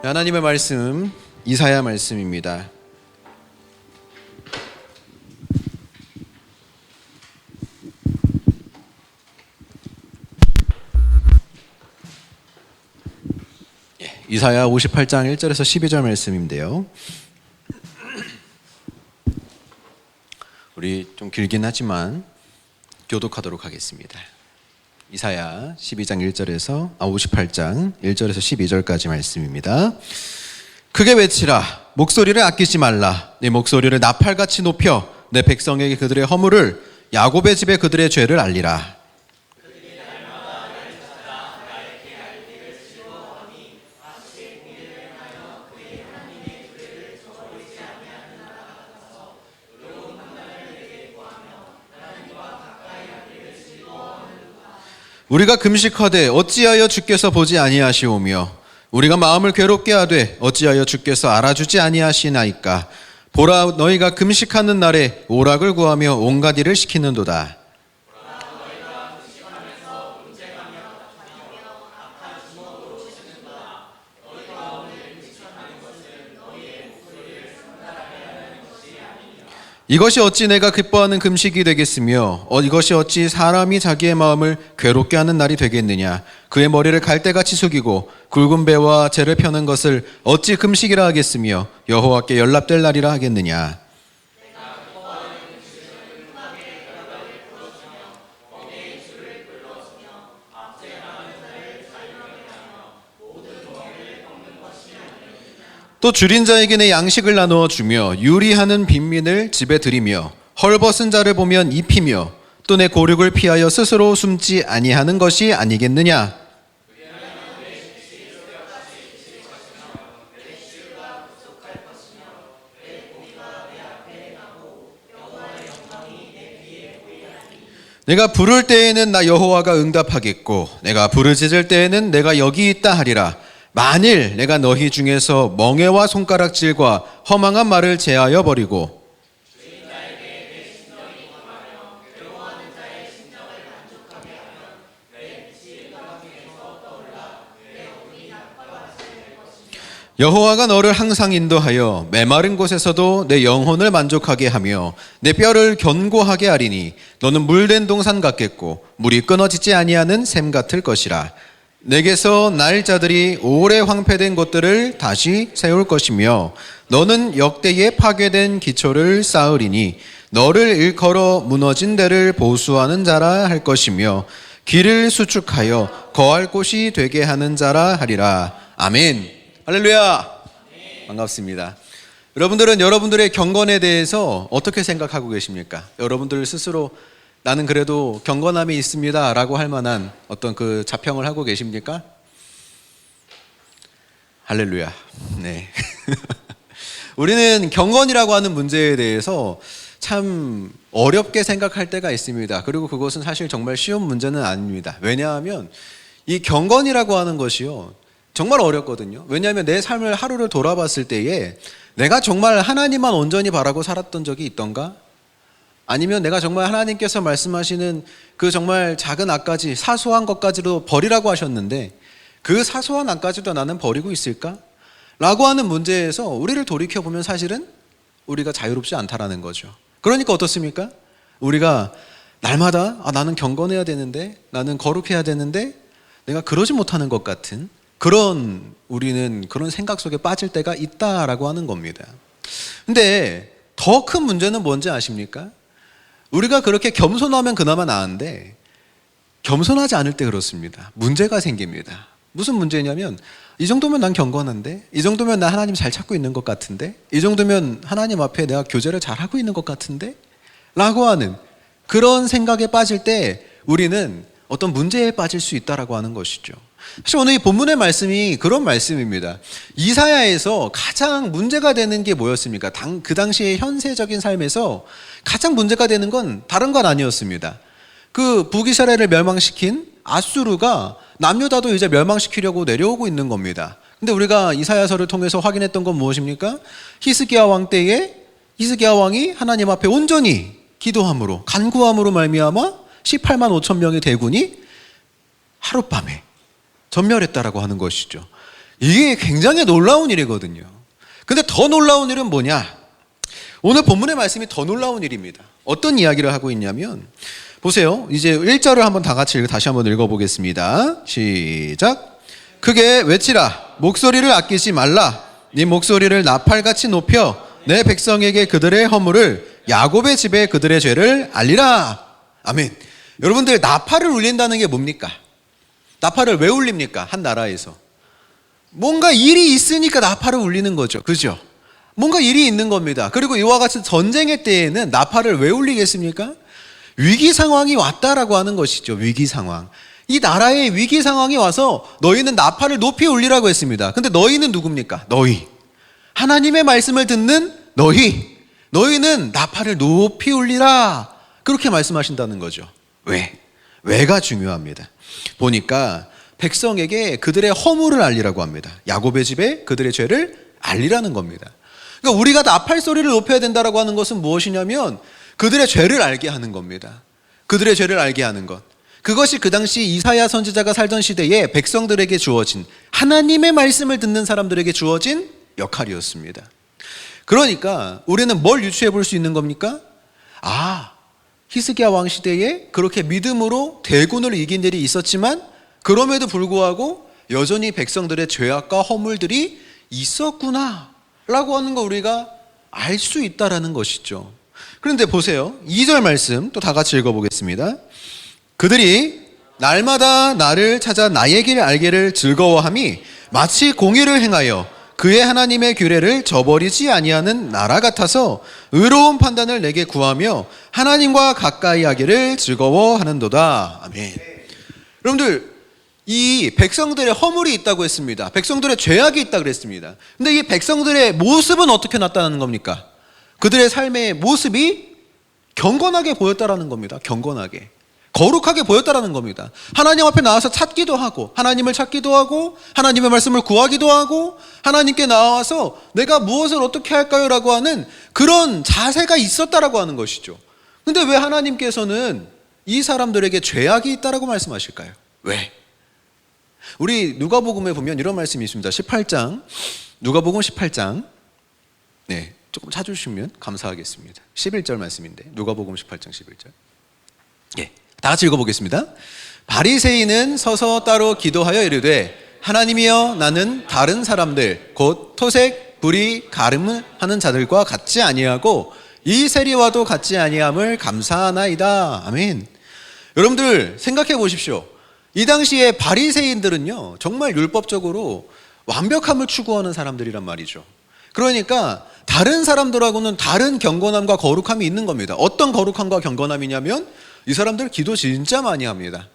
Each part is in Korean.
하나님의 말씀 이사야 말씀입니다. 이사야 58장 1절에서 12절 말씀인데요. 우리 좀 길긴 하지만 교독하도록 하겠습니다. 이사야 58장 1절에서 12절까지 말씀입니다. 크게 외치라, 목소리를 아끼지 말라. 내 목소리를 나팔같이 높여 내 백성에게 그들의 허물을, 야곱의 집에 그들의 죄를 알리라. 우리가 금식하되 어찌하여 주께서 보지 아니하시오며 우리가 마음을 괴롭게 하되 어찌하여 주께서 알아주지 아니하시나이까. 보라, 너희가 금식하는 날에 오락을 구하며 온갖 일을 시키는도다. 이것이 어찌 내가 기뻐하는 금식이 되겠으며 이것이 어찌 사람이 자기의 마음을 괴롭게 하는 날이 되겠느냐. 그의 머리를 갈대같이 숙이고 굵은 배와 재를 펴는 것을 어찌 금식이라 하겠으며 여호와께 연락될 날이라 하겠느냐. 또 줄인 자에게 내 양식을 나누어 주며 유리하는 빈민을 집에 들이며 헐벗은 자를 보면 입히며 또 내 고륙을 피하여 스스로 숨지 아니하는 것이 아니겠느냐. 내가 부를 때에는 나 여호와가 응답하겠고 내가 부르짖을 때에는 내가 여기 있다 하리라. 만일 내가 너희 중에서 멍에와 손가락질과 허망한 말을 제하여 버리고 여호와가 너를 항상 인도하여 메마른 곳에서도 내 영혼을 만족하게 하며 내 뼈를 견고하게 하리니 너는 물된 동산 같겠고 물이 끊어지지 아니하는 샘 같을 것이라. 내게서 날 자들이 오래 황폐된 것들을 다시 세울 것이며 너는 역대에 파괴된 기초를 쌓으리니 너를 일컬어 무너진 데를 보수하는 자라 할 것이며 길을 수축하여 거할 곳이 되게 하는 자라 하리라. 아멘. 할렐루야. 반갑습니다. 여러분들은 여러분들의 경건에 대해서 어떻게 생각하고 계십니까? 여러분들 스스로 나는 그래도 경건함이 있습니다 라고 할 만한 어떤 그 자평을 하고 계십니까? 할렐루야. 네. 우리는 경건이라고 하는 문제에 대해서 참 어렵게 생각할 때가 있습니다. 그리고 그것은 사실 정말 쉬운 문제는 아닙니다. 왜냐하면 이 경건이라고 하는 것이요, 정말 어렵거든요. 왜냐하면 내 삶을 하루를 돌아봤을 때에 내가 정말 하나님만 온전히 바라고 살았던 적이 있던가? 아니면 내가 정말 하나님께서 말씀하시는 그 정말 작은 악까지, 사소한 것까지도 버리라고 하셨는데 그 사소한 악까지도 나는 버리고 있을까? 라고 하는 문제에서 우리를 돌이켜보면 사실은 우리가 자유롭지 않다라는 거죠. 그러니까 어떻습니까? 우리가 날마다 나는 경건해야 되는데, 나는 거룩해야 되는데 내가 그러지 못하는 것 같은 우리는 그런 생각 속에 빠질 때가 있다라고 하는 겁니다. 근데 더 큰 문제는 뭔지 아십니까? 우리가 그렇게 겸손하면 그나마 나은데 겸손하지 않을 때 그렇습니다. 문제가 생깁니다. 무슨 문제냐면 이 정도면 난 경건한데, 이 정도면 나 하나님 잘 찾고 있는 것 같은데, 이 정도면 하나님 앞에 내가 교제를 잘 하고 있는 것 같은데 라고 하는 그런 생각에 빠질 때 우리는 어떤 문제에 빠질 수 있다라고 하는 것이죠. 사실 오늘 이 본문의 말씀이 그런 말씀입니다. 이사야에서 가장 문제가 되는 게 뭐였습니까? 그 당시의 현세적인 삶에서 가장 문제가 되는 건 다른 건 아니었습니다. 그 북이스라엘을 멸망시킨 아수르가 남유다도 이제 멸망시키려고 내려오고 있는 겁니다. 근데 우리가 이사야서를 통해서 확인했던 건 무엇입니까? 히스기야 왕 때에 히스기야 왕이 하나님 앞에 온전히 기도함으로, 간구함으로 말미암아 18만 5천 명의 대군이 하룻밤에 전멸했다라고 하는 것이죠. 이게 굉장히 놀라운 일이거든요. 근데 더 놀라운 일은 뭐냐? 오늘 본문의 말씀이 더 놀라운 일입니다. 어떤 이야기를 하고 있냐면 보세요. 이제 1절을 한번 다 같이 다시 한번 읽어보겠습니다. 시작. 크게 외치라. 목소리를 아끼지 말라. 네 목소리를 나팔같이 높여 내 백성에게 그들의 허물을, 야곱의 집에 그들의 죄를 알리라. 아멘. 여러분들, 나팔을 울린다는 게 뭡니까? 나팔을 왜 울립니까? 한 나라에서 뭔가 일이 있으니까 나팔을 울리는 거죠. 그죠? 뭔가 일이 있는 겁니다. 그리고 이와 같이 전쟁의 때에는 나팔을 왜 울리겠습니까? 위기 상황이 왔다라고 하는 것이죠. 위기 상황. 이 나라에 위기 상황이 와서 너희는 나팔을 높이 울리라고 했습니다. 근데 너희는 누굽니까? 너희. 하나님의 말씀을 듣는 너희. 너희는 나팔을 높이 울리라. 그렇게 말씀하신다는 거죠. 왜? 왜가 중요합니다. 보니까 백성에게 그들의 허물을 알리라고 합니다. 야곱의 집에 그들의 죄를 알리라는 겁니다. 그러니까 우리가 나팔 소리를 높여야 된다라고 하는 것은 무엇이냐면 그들의 죄를 알게 하는 겁니다. 그들의 죄를 알게 하는 것. 그것이 그 당시 이사야 선지자가 살던 시대에 백성들에게 주어진, 하나님의 말씀을 듣는 사람들에게 주어진 역할이었습니다. 그러니까 우리는 뭘 유추해 볼 수 있는 겁니까? 히스기야 왕 시대에 그렇게 믿음으로 대군을 이긴 일이 있었지만 그럼에도 불구하고 여전히 백성들의 죄악과 허물들이 있었구나 라고 하는 거 우리가 알 수 있다라는 것이죠. 그런데 보세요. 2절 말씀 또 다 같이 읽어보겠습니다. 그들이 날마다 나를 찾아 나의 길 알기를 즐거워함이 마치 공의를 행하여 그의 하나님의 규례를 저버리지 아니하는 나라 같아서 의로운 판단을 내게 구하며 하나님과 가까이 하기를 즐거워하는도다. 아멘. 여러분들, 이 백성들의 허물이 있다고 했습니다. 백성들의 죄악이 있다고 그랬습니다. 근데 이 백성들의 모습은 어떻게 나타나는 겁니까? 그들의 삶의 모습이 경건하게 보였다라는 겁니다. 경건하게. 거룩하게 보였다라는 겁니다. 하나님 앞에 나와서 찾기도 하고, 하나님을 찾기도 하고, 하나님의 말씀을 구하기도 하고, 하나님께 나와서 내가 무엇을 어떻게 할까요? 라고 하는 그런 자세가 있었다라고 하는 것이죠. 근데 왜 하나님께서는 이 사람들에게 죄악이 있다라고 말씀하실까요? 왜? 우리 누가복음에 보면 이런 말씀이 있습니다. 18장, 누가복음 18장, 네, 조금 찾으시면 감사하겠습니다. 11절 말씀인데, 누가복음 18장 11절. 예, 다 같이 읽어보겠습니다. 바리새인은 서서 따로 기도하여 이르되 하나님이여, 나는 다른 사람들 곧 토색, 불의, 가름을 하는 자들과 같지 아니하고 이 세리와도 같지 아니함을 감사하나이다. 아멘. 여러분들 생각해 보십시오. 이 당시에 바리새인들은요, 정말 율법적으로 완벽함을 추구하는 사람들이란 말이죠. 그러니까 다른 사람들하고는 다른 경건함과 거룩함이 있는 겁니다. 어떤 거룩함과 경건함이냐면 이 사람들 기도 진짜 많이 합니다.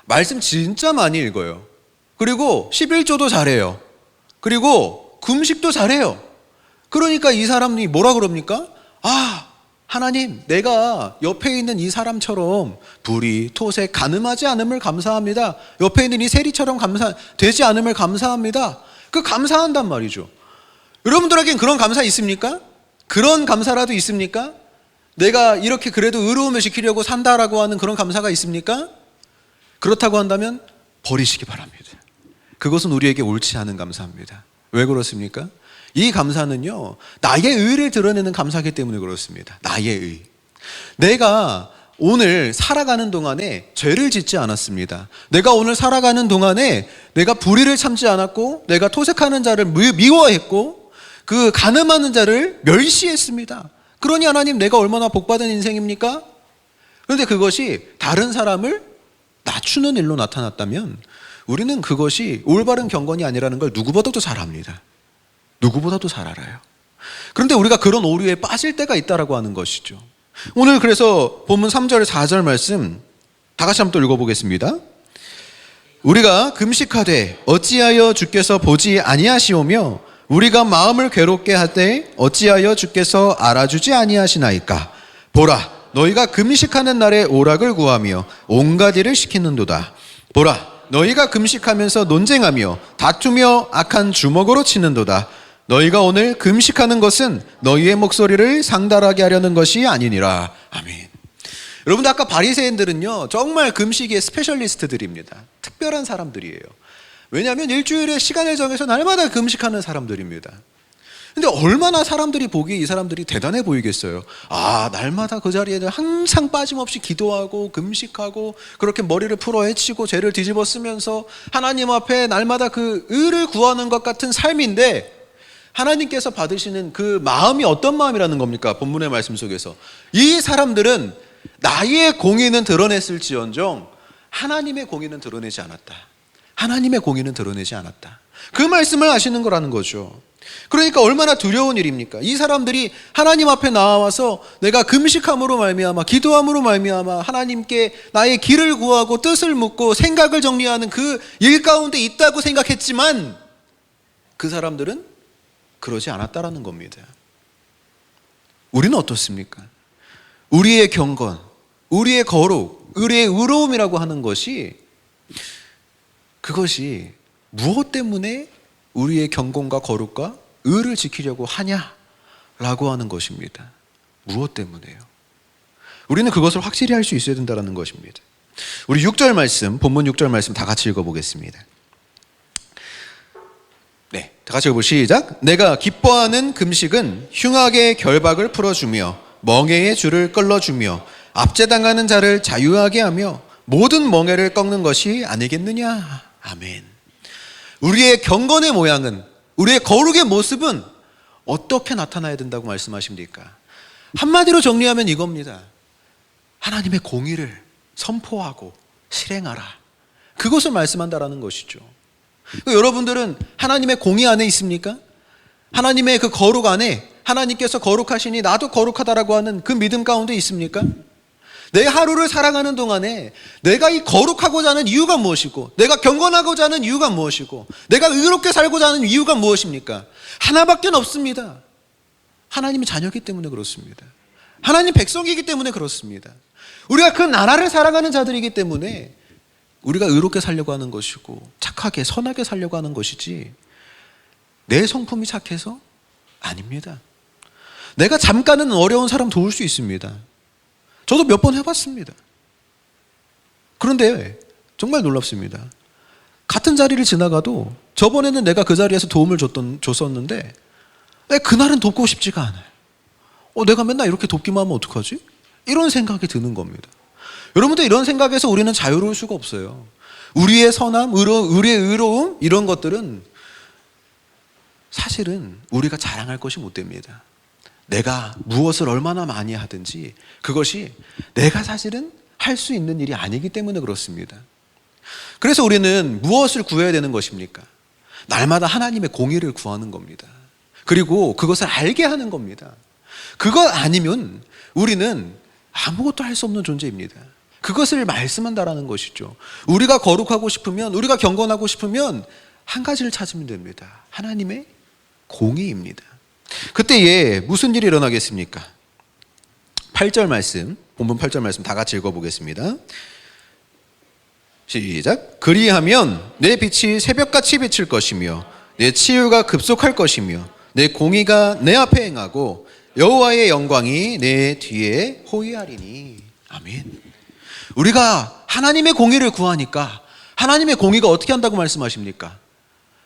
말씀 진짜 많이 읽어요. 그리고 11조도 잘해요. 그리고 금식도 잘해요. 그러니까 이 사람이 뭐라 그럽니까? 하나님, 내가 옆에 있는 이 사람처럼 불의, 토색, 간음하지 않음을 감사합니다. 옆에 있는 이 세리처럼 되지 않음을 감사합니다. 그 감사한단 말이죠. 여러분들에겐 그런 감사 있습니까? 그런 감사라도 있습니까? 내가 이렇게 그래도 의로움을 지키려고 산다라고 하는 그런 감사가 있습니까? 그렇다고 한다면 버리시기 바랍니다. 그것은 우리에게 옳지 않은 감사입니다. 왜 그렇습니까? 이 감사는요, 나의 의를 드러내는 감사이기 때문에 그렇습니다. 나의 의. 내가 오늘 살아가는 동안에 죄를 짓지 않았습니다. 내가 오늘 살아가는 동안에 내가 불의를 참지 않았고, 내가 토색하는 자를 미워했고, 그 간음하는 자를 멸시했습니다. 그러니 하나님, 내가 얼마나 복받은 인생입니까? 그런데 그것이 다른 사람을 낮추는 일로 나타났다면 우리는 그것이 올바른 경건이 아니라는 걸 누구보다도 잘 압니다. 누구보다도 잘 알아요. 그런데 우리가 그런 오류에 빠질 때가 있다라고 하는 것이죠. 오늘 그래서 본문 3절 4절 말씀 다 같이 한번 또 읽어보겠습니다. 우리가 금식하되 어찌하여 주께서 보지 아니하시오며 우리가 마음을 괴롭게 하되 어찌하여 주께서 알아주지 아니하시나이까. 보라, 너희가 금식하는 날에 오락을 구하며 온갖 일을 시키는도다. 보라, 너희가 금식하면서 논쟁하며 다투며 악한 주먹으로 치는도다. 너희가 오늘 금식하는 것은 너희의 목소리를 상달하게 하려는 것이 아니니라. 아멘. 여러분들, 아까 바리새인들은요, 정말 금식의 스페셜리스트들입니다. 특별한 사람들이에요. 왜냐하면 일주일에 시간을 정해서 날마다 금식하는 사람들입니다. 근데 얼마나 사람들이 보기에 이 사람들이 대단해 보이겠어요. 날마다 그 자리에 항상 빠짐없이 기도하고 금식하고 그렇게 머리를 풀어 헤치고 죄를 뒤집어 쓰면서 하나님 앞에 날마다 그 의를 구하는 것 같은 삶인데, 하나님께서 받으시는 그 마음이 어떤 마음이라는 겁니까? 본문의 말씀 속에서 이 사람들은 나의 공의는 드러냈을지언정 하나님의 공의는 드러내지 않았다. 하나님의 공의는 드러내지 않았다. 그 말씀을 하시는 거라는 거죠. 그러니까 얼마나 두려운 일입니까? 이 사람들이 하나님 앞에 나와서 내가 금식함으로 말미암아, 기도함으로 말미암아 하나님께 나의 길을 구하고 뜻을 묻고 생각을 정리하는 그 일 가운데 있다고 생각했지만, 그 사람들은 그러지 않았다라는 겁니다. 우리는 어떻습니까? 우리의 경건, 우리의 거룩, 우리의 의로움이라고 하는 것이, 그것이 무엇 때문에 우리의 경건과 거룩과 의를 지키려고 하냐라고 하는 것입니다. 무엇 때문에요? 우리는 그것을 확실히 할 수 있어야 된다는 것입니다. 우리 6절 말씀, 본문 6절 말씀 다 같이 읽어보겠습니다. 네, 다 같이 읽어보시죠. 시작. 내가 기뻐하는 금식은 흉악의 결박을 풀어주며 멍에의 줄을 끌어주며 압제당하는 자를 자유하게 하며 모든 멍에를 꺾는 것이 아니겠느냐. 아멘. 우리의 경건의 모양은, 우리의 거룩의 모습은 어떻게 나타나야 된다고 말씀하십니까? 한마디로 정리하면 이겁니다. 하나님의 공의를 선포하고 실행하라. 그것을 말씀한다라는 것이죠. 여러분들은 하나님의 공의 안에 있습니까? 하나님의 그 거룩 안에, 하나님께서 거룩하시니 나도 거룩하다라고 하는 그 믿음 가운데 있습니까? 내 하루를 살아가는 동안에 내가 이 거룩하고자 하는 이유가 무엇이고, 내가 경건하고자 하는 이유가 무엇이고, 내가 의롭게 살고자 하는 이유가 무엇입니까? 하나밖에 없습니다. 하나님의 자녀이기 때문에 그렇습니다. 하나님 백성이기 때문에 그렇습니다. 우리가 그 나라를 살아가는 자들이기 때문에 우리가 의롭게 살려고 하는 것이고 착하게 선하게 살려고 하는 것이지, 내 성품이 착해서 아닙니다. 내가 잠깐은 어려운 사람 도울 수 있습니다. 저도 몇 번 해봤습니다. 그런데 정말 놀랍습니다. 같은 자리를 지나가도 저번에는 내가 그 자리에서 도움을 줬었는데 그날은 돕고 싶지가 않아요. 내가 맨날 이렇게 돕기만 하면 어떡하지? 이런 생각이 드는 겁니다. 여러분들, 이런 생각에서 우리는 자유로울 수가 없어요. 우리의 선함, 우리의 의로움, 이런 것들은 사실은 우리가 자랑할 것이 못 됩니다. 내가 무엇을 얼마나 많이 하든지 그것이 내가 사실은 할 수 있는 일이 아니기 때문에 그렇습니다. 그래서 우리는 무엇을 구해야 되는 것입니까? 날마다 하나님의 공의를 구하는 겁니다. 그리고 그것을 알게 하는 겁니다. 그것 아니면 우리는 아무것도 할 수 없는 존재입니다. 그것을 말씀한다라는 것이죠. 우리가 거룩하고 싶으면, 우리가 경건하고 싶으면 한 가지를 찾으면 됩니다. 하나님의 공의입니다. 그때에 무슨 일이 일어나겠습니까? 8절 말씀, 본문 8절 말씀 다 같이 읽어보겠습니다. 시작. 그리하면 내 빛이 새벽같이 비칠 것이며 내 치유가 급속할 것이며 내 공의가 내 앞에 행하고 여호와의 영광이 내 뒤에 호위하리니. 아멘. 우리가 하나님의 공의를 구하니까 하나님의 공의가 어떻게 한다고 말씀하십니까?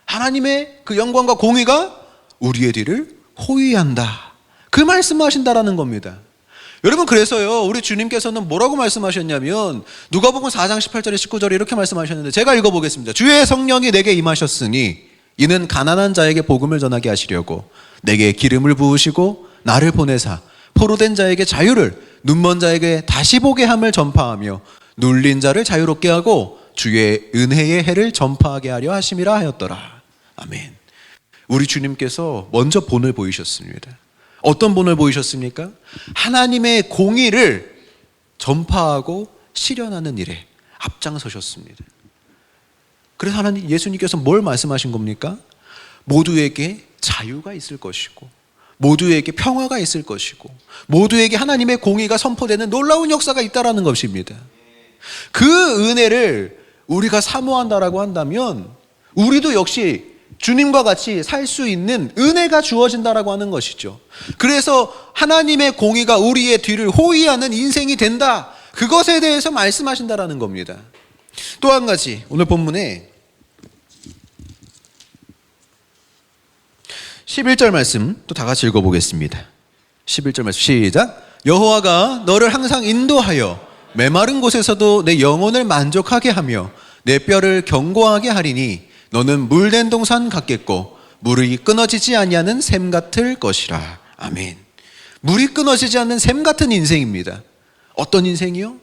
하나님의 그 영광과 공의가 우리의 뒤를 호위한다. 그 말씀하신다라는 겁니다. 여러분, 그래서요, 우리 주님께서는 뭐라고 말씀하셨냐면 누가복음 4장 18절에 19절에 이렇게 말씀하셨는데, 제가 읽어보겠습니다. 주의 성령이 내게 임하셨으니 이는 가난한 자에게 복음을 전하게 하시려고 내게 기름을 부으시고 나를 보내사 포로된 자에게 자유를, 눈먼 자에게 다시 보게 함을 전파하며 눌린 자를 자유롭게 하고 주의 은혜의 해를 전파하게 하려 하심이라 하였더라. 아멘. 우리 주님께서 먼저 본을 보이셨습니다. 어떤 본을 보이셨습니까? 하나님의 공의를 전파하고 실현하는 일에 앞장서셨습니다. 그래서 예수님께서 뭘 말씀하신 겁니까? 모두에게 자유가 있을 것이고 모두에게 평화가 있을 것이고 모두에게 하나님의 공의가 선포되는 놀라운 역사가 있다라는 것입니다. 그 은혜를 우리가 사모한다라고 한다면 우리도 역시 주님과 같이 살 수 있는 은혜가 주어진다라고 하는 것이죠. 그래서 하나님의 공의가 우리의 뒤를 호위하는 인생이 된다, 그것에 대해서 말씀하신다라는 겁니다. 또 한 가지, 오늘 본문에 11절 말씀 또 다 같이 읽어보겠습니다. 11절 말씀 시작. 여호와가 너를 항상 인도하여 메마른 곳에서도 내 영혼을 만족하게 하며 내 뼈를 견고하게 하리니 너는 물된 동산 같겠고 물이 끊어지지 아니하는 샘 같을 것이라. 아멘. 물이 끊어지지 않는 샘 같은 인생입니다. 어떤 인생이요?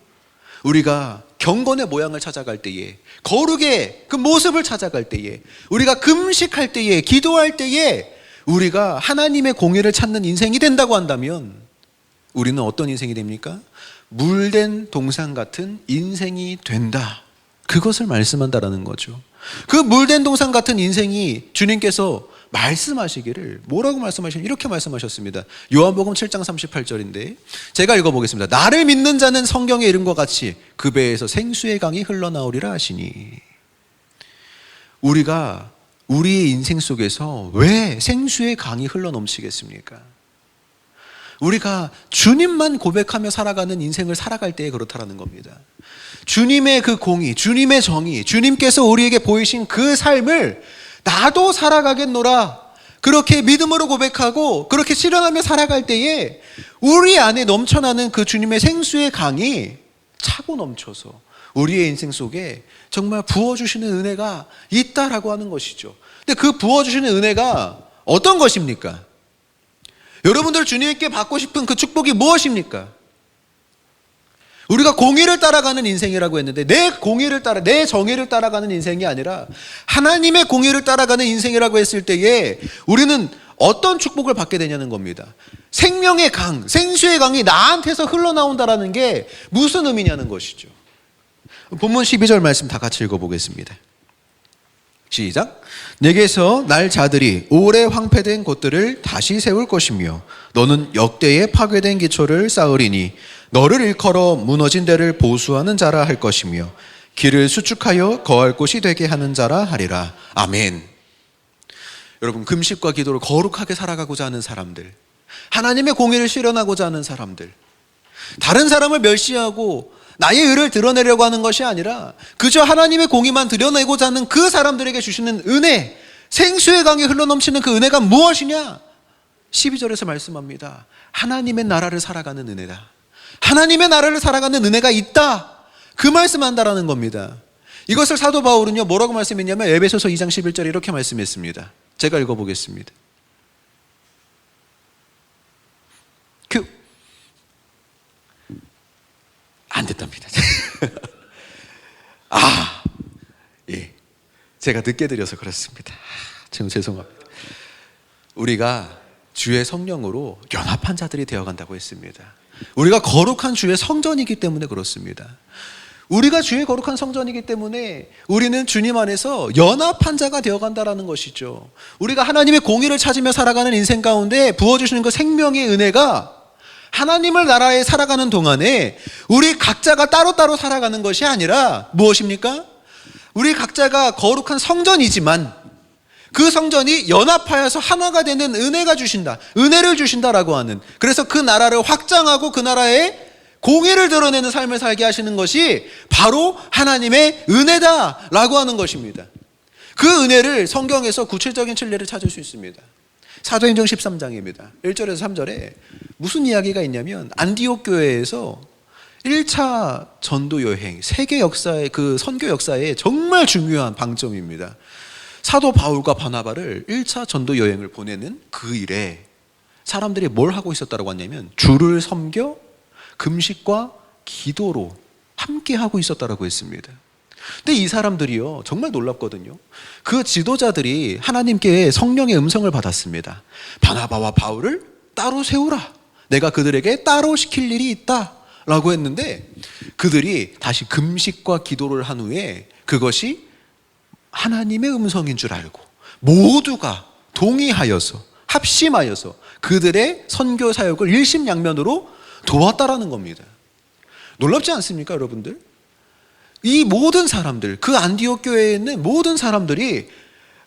우리가 경건의 모양을 찾아갈 때에, 거룩의 그 모습을 찾아갈 때에, 우리가 금식할 때에, 기도할 때에 우리가 하나님의 공의를 찾는 인생이 된다고 한다면 우리는 어떤 인생이 됩니까? 물된 동산 같은 인생이 된다. 그것을 말씀한다라는 거죠. 그 물된 동산 같은 인생이 주님께서 말씀하시기를 뭐라고 말씀하시냐면 이렇게 말씀하셨습니다. 요한복음 7장 38절인데 제가 읽어보겠습니다. 나를 믿는 자는 성경의 이름과 같이 그 배에서 생수의 강이 흘러나오리라 하시니. 우리가 우리의 인생 속에서 왜 생수의 강이 흘러넘치겠습니까? 우리가 주님만 고백하며 살아가는 인생을 살아갈 때에 그렇다라는 겁니다. 주님의 그 공의, 주님의 정의, 주님께서 우리에게 보이신 그 삶을 나도 살아가겠노라, 그렇게 믿음으로 고백하고 그렇게 실현하며 살아갈 때에 우리 안에 넘쳐나는 그 주님의 생수의 강이 차고 넘쳐서 우리의 인생 속에 정말 부어주시는 은혜가 있다라고 하는 것이죠. 근데 그 부어주시는 은혜가 어떤 것입니까? 여러분들 주님께 받고 싶은 그 축복이 무엇입니까? 우리가 공의를 따라가는 인생이라고 했는데 내 공의를 따라, 내 정의를 따라가는 인생이 아니라 하나님의 공의를 따라가는 인생이라고 했을 때에 우리는 어떤 축복을 받게 되냐는 겁니다. 생명의 강, 생수의 강이 나한테서 흘러나온다라는 게 무슨 의미냐는 것이죠. 본문 12절 말씀 다 같이 읽어보겠습니다. 시작. 내게서 날 자들이 오래 황폐된 곳들을 다시 세울 것이며 너는 역대에 파괴된 기초를 쌓으리니 너를 일컬어 무너진 데를 보수하는 자라 할 것이며 길을 수축하여 거할 곳이 되게 하는 자라 하리라. 아멘. 여러분, 금식과 기도를 거룩하게 살아가고자 하는 사람들, 하나님의 공의를 실현하고자 하는 사람들, 다른 사람을 멸시하고 나의 의를 드러내려고 하는 것이 아니라 그저 하나님의 공의만 드러내고자 하는 그 사람들에게 주시는 은혜, 생수의 강이 흘러넘치는 그 은혜가 무엇이냐? 12절에서 말씀합니다. 하나님의 나라를 살아가는 은혜다. 하나님의 나라를 살아가는 은혜가 있다. 그 말씀한다라는 겁니다. 이것을 사도 바울은요 뭐라고 말씀했냐면 에베소서 2장 11절에 이렇게 말씀했습니다. 제가 읽어보겠습니다. 안 됐답니다. 예, 제가 늦게 드려서 그렇습니다. 지금 죄송합니다. 우리가 주의 성령으로 연합한 자들이 되어간다고 했습니다. 우리가 거룩한 주의 성전이기 때문에 그렇습니다. 우리가 주의 거룩한 성전이기 때문에 우리는 주님 안에서 연합한 자가 되어간다라는 것이죠. 우리가 하나님의 공의를 찾으며 살아가는 인생 가운데 부어주시는 그 생명의 은혜가 하나님을 나라에 살아가는 동안에 우리 각자가 따로따로 살아가는 것이 아니라 무엇입니까? 우리 각자가 거룩한 성전이지만 그 성전이 연합하여서 하나가 되는 은혜가 주신다, 은혜를 주신다라고 하는, 그래서 그 나라를 확장하고 그 나라의 공의를 드러내는 삶을 살게 하시는 것이 바로 하나님의 은혜다라고 하는 것입니다. 그 은혜를 성경에서 구체적인 진리를 찾을 수 있습니다. 사도행전 13장입니다. 1절에서 3절에 무슨 이야기가 있냐면 안디옥 교회에서 1차 전도 여행, 세계 역사의 그 선교 역사에 정말 중요한 방점입니다. 사도 바울과 바나바를 1차 전도 여행을 보내는 그 일에 사람들이 뭘 하고 있었다고 하냐면 주를 섬겨 금식과 기도로 함께 하고 있었다고 했습니다. 근데 이 사람들이요 정말 놀랍거든요. 그 지도자들이 하나님께 성령의 음성을 받았습니다. 바나바와 바울을 따로 세우라, 내가 그들에게 따로 시킬 일이 있다 라고 했는데 그들이 다시 금식과 기도를 한 후에 그것이 하나님의 음성인 줄 알고 모두가 동의하여서 합심하여서 그들의 선교 사역을 일심양면으로 도왔다라는 겁니다. 놀랍지 않습니까, 여러분들? 이 모든 사람들, 그 안디옥 교회에 있는 모든 사람들이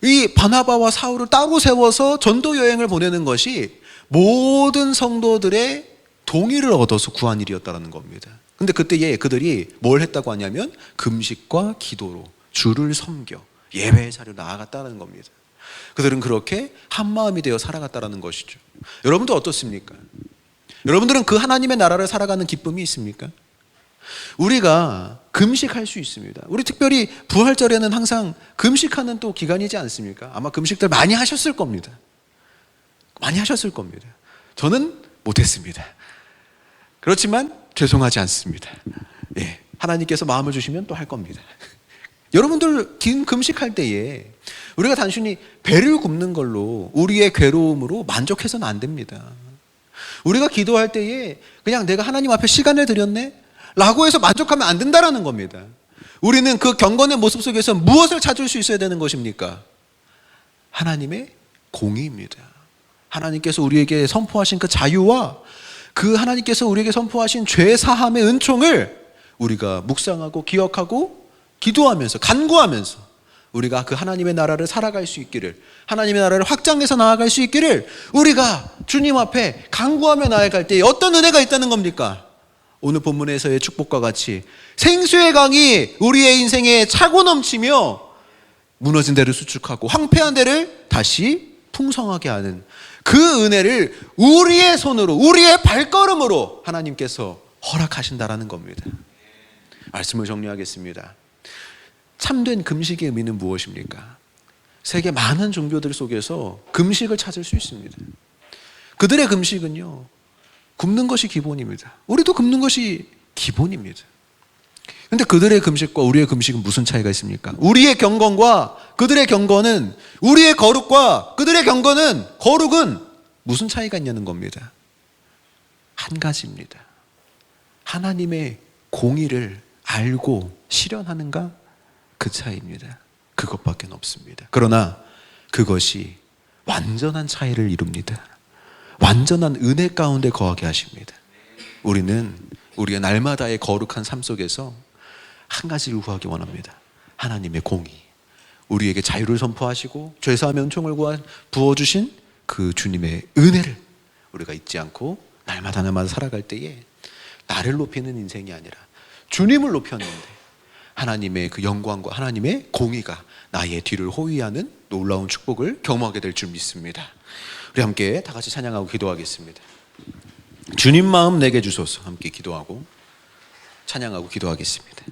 이 바나바와 사울을 따로 세워서 전도 여행을 보내는 것이 모든 성도들의 동의를 얻어서 구한 일이었다는 겁니다. 근데 그때에 그들이 뭘 했다고 하냐면 금식과 기도로 주를 섬겨 예배의 자리로 나아갔다는 겁니다. 그들은 그렇게 한 마음이 되어 살아갔다라는 것이죠. 여러분도 어떻습니까? 여러분들은 그 하나님의 나라를 살아가는 기쁨이 있습니까? 우리가 금식할 수 있습니다. 우리 특별히 부활절에는 항상 금식하는 또 기간이지 않습니까? 아마 금식들 많이 하셨을 겁니다. 많이 하셨을 겁니다. 저는 못했습니다. 그렇지만 죄송하지 않습니다. 예, 하나님께서 마음을 주시면 또 할 겁니다. 여러분들 금식할 때에 우리가 단순히 배를 굽는 걸로 우리의 괴로움으로 만족해서는 안 됩니다. 우리가 기도할 때에 그냥 내가 하나님 앞에 시간을 드렸네 라고 해서 만족하면 안 된다라는 겁니다. 우리는 그 경건의 모습 속에서 무엇을 찾을 수 있어야 되는 것입니까? 하나님의 공의입니다. 하나님께서 우리에게 선포하신 그 자유와 그 하나님께서 우리에게 선포하신 죄 사함의 은총을 우리가 묵상하고 기억하고 기도하면서 간구하면서 우리가 그 하나님의 나라를 살아갈 수 있기를, 하나님의 나라를 확장해서 나아갈 수 있기를 우리가 주님 앞에 간구하며 나아갈 때 어떤 은혜가 있다는 겁니까? 오늘 본문에서의 축복과 같이 생수의 강이 우리의 인생에 차고 넘치며 무너진 데를 수축하고 황폐한 데를 다시 풍성하게 하는 그 은혜를 우리의 손으로, 우리의 발걸음으로 하나님께서 허락하신다라는 겁니다. 말씀을 정리하겠습니다. 참된 금식의 의미는 무엇입니까? 세계 많은 종교들 속에서 금식을 찾을 수 있습니다. 그들의 금식은요, 굶는 것이 기본입니다. 우리도 굶는 것이 기본입니다. 그런데 그들의 금식과 우리의 금식은 무슨 차이가 있습니까? 우리의 경건과 그들의 경건은, 우리의 거룩과 그들의 경건은, 거룩은 무슨 차이가 있냐는 겁니다. 한 가지입니다. 하나님의 공의를 알고 실현하는가? 그 차이입니다. 그것밖에 없습니다. 그러나 그것이 완전한 차이를 이룹니다. 완전한 은혜 가운데 거하게 하십니다. 우리는 우리의 날마다의 거룩한 삶 속에서 한 가지를 구하기 원합니다. 하나님의 공의. 우리에게 자유를 선포하시고 죄사함의 은총을 부어주신 그 주님의 은혜를 우리가 잊지 않고 날마다 살아갈 때에 나를 높이는 인생이 아니라 주님을 높였는데 하나님의 그 영광과 하나님의 공의가 나의 뒤를 호위하는 놀라운 축복을 경험하게 될 줄 믿습니다. 우리 함께 다 같이 찬양하고 기도하겠습니다. 주님 마음 내게 주소서. 함께 기도하고 찬양하고 기도하겠습니다.